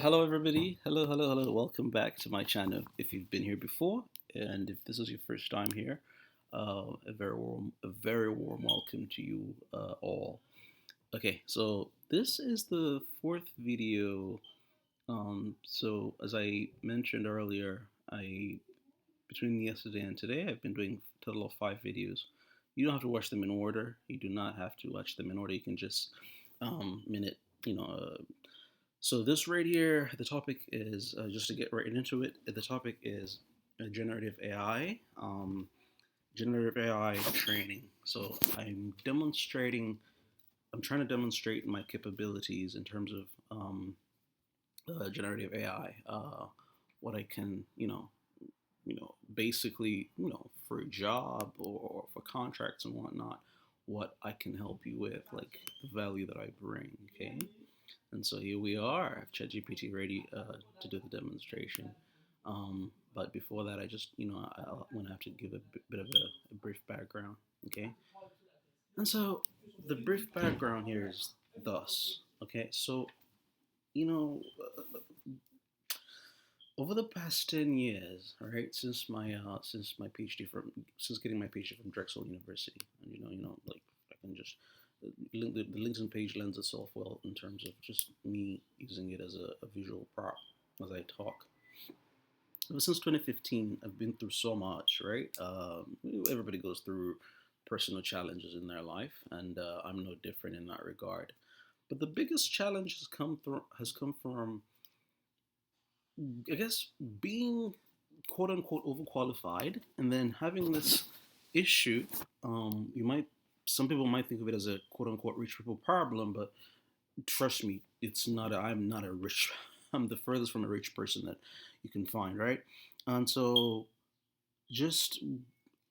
Hello, everybody. Hello. Welcome back to my channel. If you've been here before, and if this is your first time here, a very warm welcome to you all. Okay, so this is the fourth video. So as I mentioned earlier, I between yesterday and today, I've been doing a total of 5 videos. You don't have to watch them in order. You do not have to watch them in order. You can just minute, you know, so this right here, the topic is just to get right into it. The topic is generative AI, generative AI training. So I'm trying to demonstrate my capabilities in terms of generative AI. What I can, basically, for a job or for contracts and whatnot, what I can help you with, like the value that I bring. Okay. And so here we are, I have ChatGPT ready to do the demonstration. But before that, I just, I'm going to have to give a bit of a brief background, okay? And so the brief background here is thus, okay? So, you know, over the past 10 years, all right, since my PhD since getting my PhD from Drexel University, and like I can just the LinkedIn page lends itself well in terms of just me using it as a visual prop as I talk. Ever since 2015, I've been through so much, right? Everybody goes through personal challenges in their life, and I'm no different in that regard. But the biggest challenge has come from, I guess, being quote unquote overqualified, and then having this issue. Some people might think of it as a quote unquote rich people problem, but trust me, it's not. I'm not a rich. I'm the furthest from a rich person that you can find, right? And so, just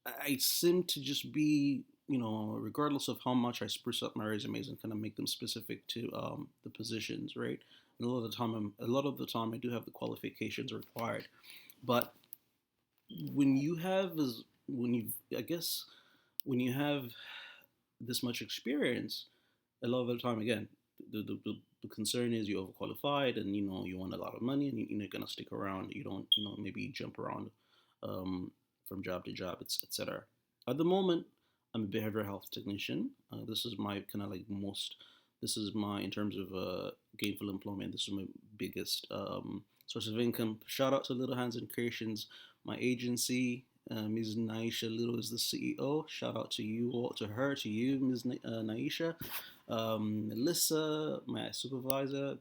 I seem to just be, regardless of how much I spruce up my resumes and kind of make them specific to the positions, right? And a lot of the time, I do have the qualifications required, but when you have as when you, I guess, when you have this much experience, a lot of the time, again, the concern is you're overqualified and you want a lot of money and you're gonna stick around. You don't maybe jump around from job to job, etc. At the moment, I'm a behavioral health technician. This is my kind of like most. This is my in terms of gainful employment. This is my biggest source of income. Shout out to Little Hands and Creations, my agency. Ms. Naisha Little is the CEO. Shout out to you all, to her, to you, Ms. Naisha. Melissa, my supervisor,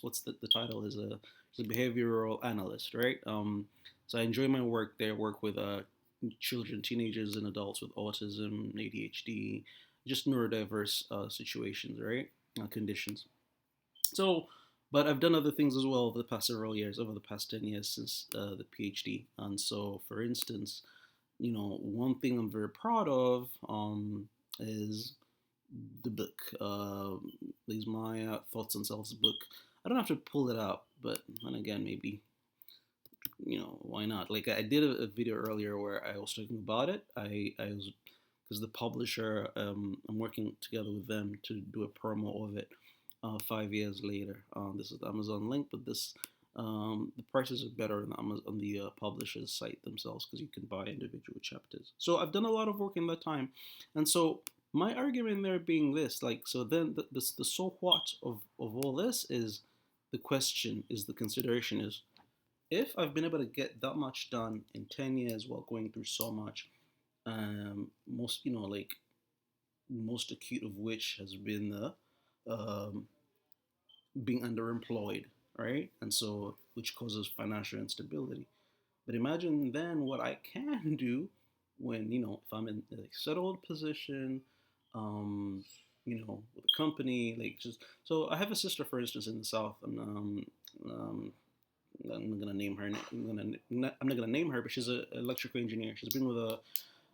what's the title is a behavioral analyst, right? So I enjoy my work there. Work with children, teenagers, and adults with autism, ADHD, just neurodiverse situations, right? Conditions. So, but I've done other things as well over the past several years, over the past 10 years since the PhD. And so, for instance, one thing I'm very proud of is the book. Is my Thoughts and Selves book. I don't have to pull it out, but and again, maybe why not? Like I did a video earlier where I was talking about it. I was because the publisher, I'm working together with them to do a promo of it. 5 years later, this is the Amazon link, but the prices are better on the publisher's site themselves because you can buy individual chapters. So I've done a lot of work in that time, and so my argument there being this, like, so then the so what of all this is the question, is the consideration is, if I've been able to get that much done in 10 years while going through so much, most, like most acute of which has been the being underemployed, right? And so, which causes financial instability. But imagine then what I can do when, if I'm in a settled position, with a company, like just, so I have a sister, for instance, in the South, and I'm not gonna name her. I'm not gonna name her, but she's an electrical engineer. She's been with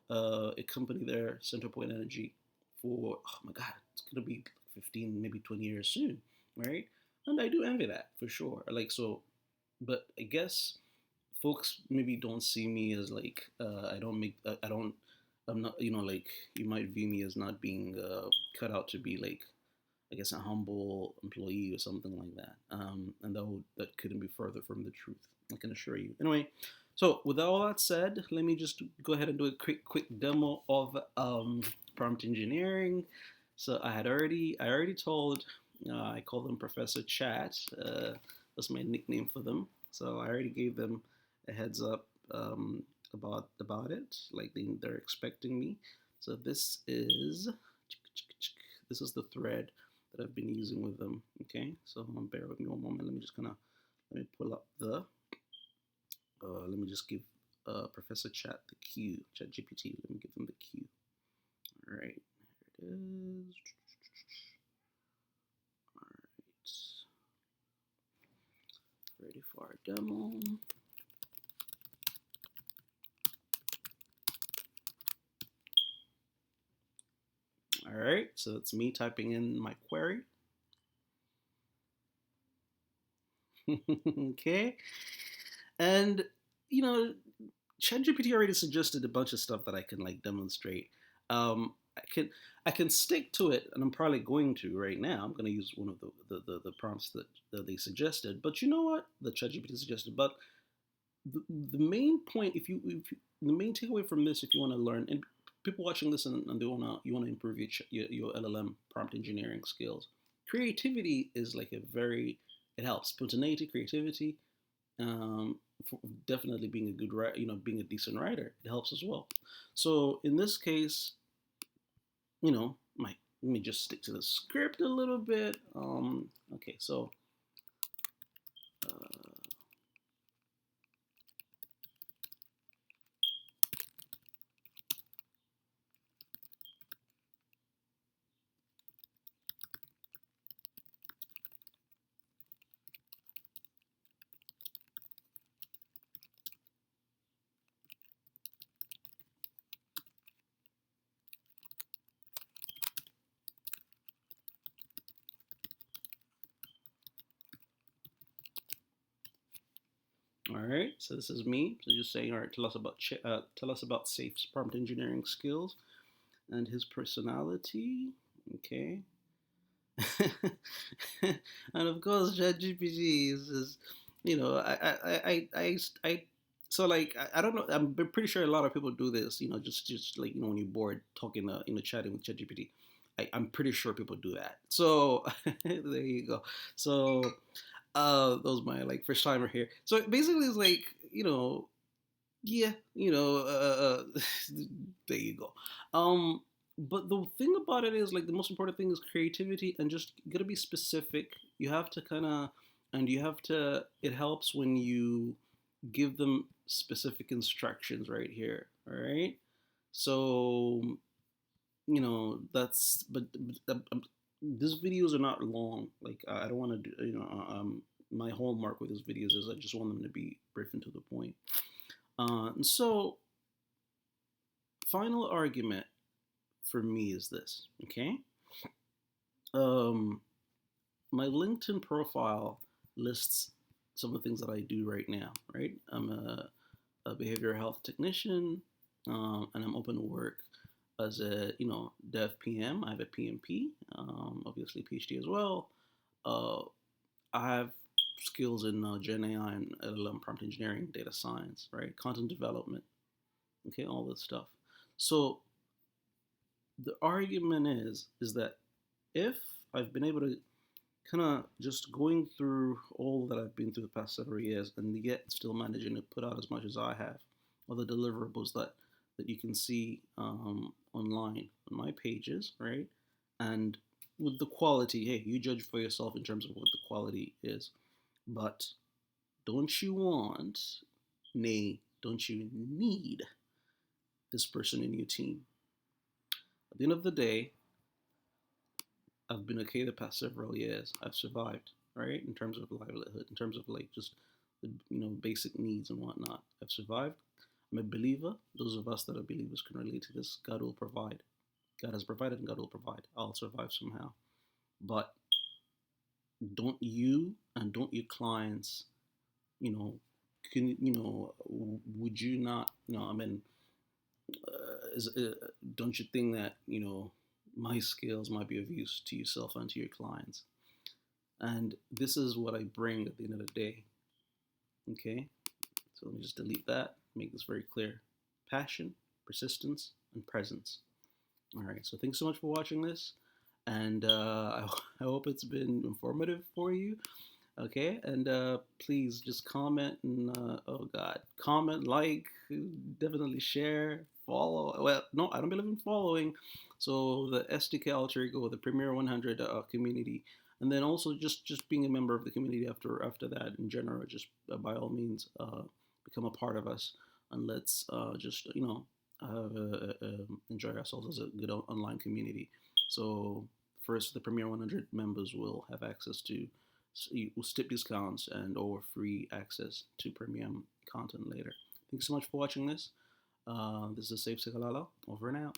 a company there, Centerpoint Energy, for oh my god, it's gonna be 15, maybe 20 years soon, right? And I do envy that for sure. Like so, but I guess folks maybe don't see me as like I don't make I don't I'm not like you might view me as not being cut out to be like I guess, a humble employee or something like that. And that couldn't be further from the truth, I can assure you. Anyway, so with all that said, let me just go ahead and do a quick demo of prompt engineering. So I already told, I call them Professor Chat. That's my nickname for them. So I already gave them a heads up about it, like they're expecting me. So this is the thread that I've been using with them. Okay, so bear with me one moment. Let me pull up the. Let me just give Professor Chat the cue. ChatGPT. Let me give them the cue. All right, here it is. All right, ready for our demo. All right, so it's me typing in my query. Okay, and you know, ChatGPT already suggested a bunch of stuff that I can like demonstrate. I can stick to it, and I'm probably going to right now. I'm going to use one of the prompts that they suggested. But you know what? The ChatGPT suggested. But the main point, the main takeaway from this, if you want to learn, and people watching this and you want to improve your LLM prompt engineering skills, creativity is like it helps spontaneity, creativity, for definitely being a good writer, being a decent writer, it helps as well. So in this case, let me just stick to the script a little bit. Okay, so uh, all right, so this is me. So just saying, all right, tell us about Seif's prompt engineering skills and his personality. Okay. And of course, ChatGPT is, I so like I don't know. I'm pretty sure a lot of people do this. Just like when you're bored talking, chatting with ChatGPT. I'm pretty sure people do that. So there you go. So that was my like first timer here. So basically, it's like yeah, there you go. But the thing about it is, like, the most important thing is creativity and just gotta be specific. You have to kind of, and you have to. It helps when you give them specific instructions right here. All right. So that's these videos are not long. Like I don't want to do. My hallmark with these videos is I just want them to be brief and to the point. And so, final argument for me is this, okay? My LinkedIn profile lists some of the things that I do right now, right? I'm a behavioral health technician, and I'm open to work as a, dev PM. I have a PMP, obviously PhD as well. Uh, I have skills in Gen AI and LLM prompt engineering, data science, right? Content development, okay, all this stuff. So the argument is that if I've been able to kind of just going through all that I've been through the past several years and yet still managing to put out as much as I have, all the deliverables that you can see online on my pages, right? And with the quality, hey, you judge for yourself in terms of what the quality is. But don't you want, nay, don't you need this person in your team? At the end of the day, I've been okay the past several years. I've survived, right? In terms of livelihood, in terms of like just the basic needs and whatnot. I've survived. I'm a believer. Those of us that are believers can relate to this. God will provide. God has provided and God will provide. I'll survive somehow. But don't you and don't your clients, would you not, I mean, don't you think that, my skills might be of use to yourself and to your clients. And this is what I bring at the end of the day. Okay, so let me just delete that, make this very clear. Passion, persistence, and presence. All right, so thanks so much for watching this, and I hope it's been informative for you. Okay, and please just comment and oh god, comment, like, definitely share, follow. Well, no, I don't believe in following. So the SDK alter ego, the Premier 100 community, and then also just being a member of the community after that in general. Just by all means, become a part of us, and let's just enjoy ourselves as a good online community. So first, the Premier 100 members will have access to steep discounts and or free access to premium content later. Thanks so much for watching this. This is Seif Sekalala, over and out.